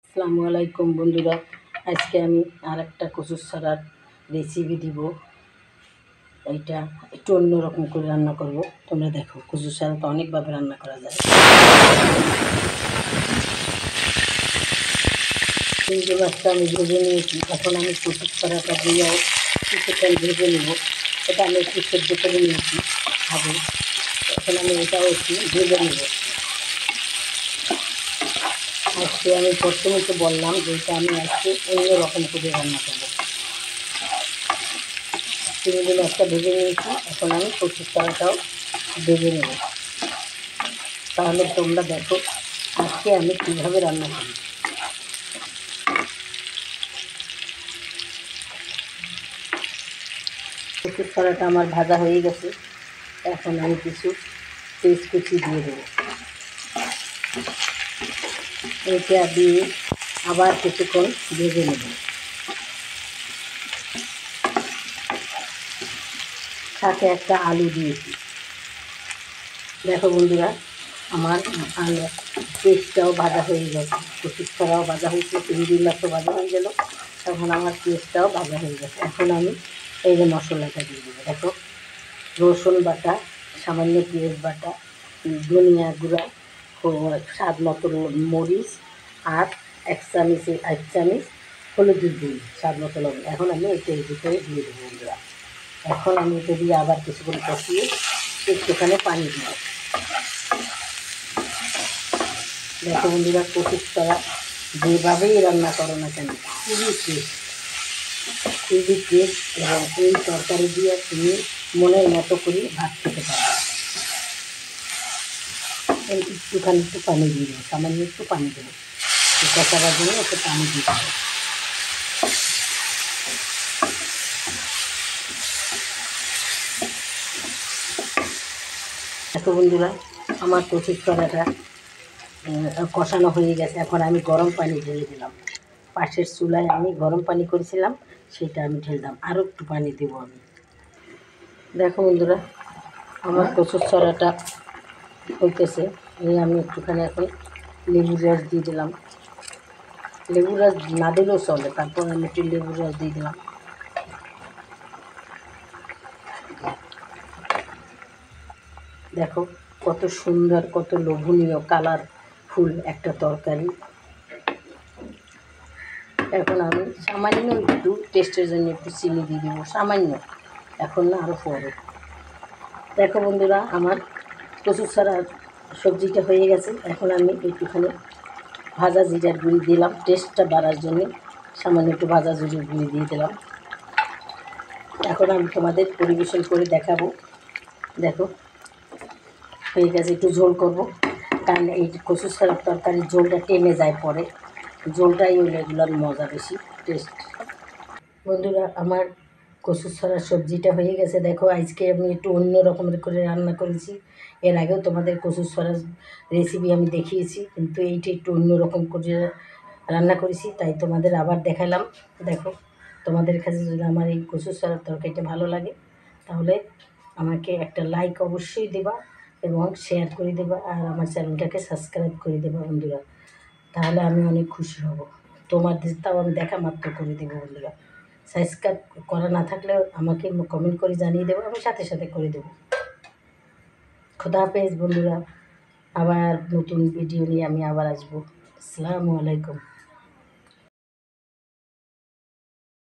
আসসালামু আলাইকুম বন্ধুরা, আজকে আমি আর একটা কচুর ছড়ার রেসিপি দিব। এইটা একটু অন্যরকম করে রান্না করব। তোমরা দেখো, কচুর ছড়া তো অনেকভাবে রান্না করা যায়। চিংড়ি মাছটা আমি ভেজে নিয়েছি। এখন আমি কচুর ছড়াটা দিয়েও কিছুক্ষণ ভেজে নেব। এটা আমি একটু সেদ্ধ করে নিয়েছি আগে। এখন আমি এটাও একটু ভেজে নেব। আজকে আমি প্রথমে তো বললাম যে এটা আমি আজকে অন্যরকম করে রান্না করবো। চিংড়ি মাছটা ভেজে নিয়েছি। এখন আমি কচুর ছড়াটাও ভেজে নেব। তাহলে তোমরা দেখো আজকে আমি কীভাবে রান্না করি। কচুর ছড়াটা আমার ভাজা হয়ে গেছে। এখন আমি কিছু পেঁয়াজ কুচি দিয়ে দেবো। এটা দিয়ে আবার কিছুক্ষণ ভেজে নেব। সাথে একটা আলু দিয়েছি। দেখো বন্ধুরা, আমার আলু পেঁয়াজটাও ভাজা হয়ে গেছে, কচুর ছড়াও ভাজা হয়েছে, চিংড়ি মাছও ভাজা হয়ে গেল। এখন আমার পেঁয়াজটাও ভাজা হয়ে গেছে। এখন আমি এই যে মশলাটা দিয়ে দেবো। দেখো, রসুন বাটা, সামান্য পেঁয়াজ বাটা, ধনিয়া গুঁড়া, স্বাদ মতো মরিচ, আর এক চামচ হলুদের গুঁড়ি, স্বাদ মতো লবণ। এখন আমি এটা এই ভিতরে দিয়ে দেবো বন্ধুরা। এখন আমি এটা দিয়ে আবার কিছুক্ষণ কষিয়ে একটুখানি পানি দিব। দেখো বন্ধুরা, কচুর ছড়া যেভাবেই রান্না করো না কেন খুবই টেস্ট, এবং এই তরকারি দিয়ে তুমি মনের মতো করে ভাত খেতে পারবে। একটুখানি একটু পানি দিয়ে দেবো, সামান্য একটু পানি দেবো, কষাবার জন্য একটু পানি দিয়ে দেবো। দেখো বন্ধুরা, আমার কচুর ছড়াটা কষানো হয়ে গেছে। এখন আমি গরম পানি ঢেলে দিলাম। পাশের চুলায় আমি গরম পানি করেছিলাম, সেটা আমি ঢেললাম। আরও একটু পানি দেবো আমি। দেখো বন্ধুরা, আমার কচুর ছড়াটা হইতেছে। আমি একটুখানি এখন লেবুর রস দিয়ে দিলাম। লেবুর রস না দিলেও চলে, তারপর আমি একটু লেবুর রস দিয়ে দিলাম। দেখো কত সুন্দর, কত লোভনীয় কালারফুল একটা তরকারি। এখন আমি সামান্য একটু টেস্টের জন্য একটু চিনি দিয়ে দেবো, সামান্য, এখন না আরও পরে। দেখো বন্ধুরা, আমার কচুর ছড়ার সবজিটা হয়ে গেছে। এখন আমি একটুখানি ভাজা জিরার গুঁড়ি দিলাম টেস্টটা বাড়ার জন্যে। সামান্য একটু ভাজা জিরার গুঁড়ি দিয়ে দিলাম। এখন আমি তোমাদের পরিবেশন করে দেখাবো। দেখো হয়ে গেছে। একটু ঝোল করব, কারণ এই কচুর ছড়ার তরকারির ঝোলটা টেনে যায় পরে। ঝোলটাই হইলে এগুলোর মজা বেশি, টেস্ট। বন্ধুরা, আমার কচুর ছড়ার সবজিটা হয়ে গেছে। দেখো আজকে আমি একটু অন্য রকমের করে রান্না করেছি। এর আগেও তোমাদের কচুর ছড়ার রেসিপি আমি দেখিয়েছি, কিন্তু এইটা একটু অন্য রকম করে রান্না করেছি, তাই তোমাদের আবার দেখালাম। দেখো, তোমাদের কাছে যদি আমার এই কচুর ছড়ার তরকারিটা ভালো লাগে, তাহলে আমাকে একটা লাইক অবশ্যই দেবা এবং শেয়ার করে দেবা, আর আমার চ্যানেলটাকে সাবস্ক্রাইব করে দেবা বন্ধুরা। তাহলে আমি অনেক খুশি হব। তোমাদের তাও আমি দেখা মাত্র করে দেবো বন্ধুরা। সাবস্ক্রাইব করা না থাকলে আমাকে কমেন্ট করে জানিয়ে দেবো, আমি সাথে সাথে করে দেবো। খোদা হাফেজ বন্ধুরা, আবার নতুন ভিডিও নিয়ে আমি আবার আসবো। আসসালামু আলাইকুম।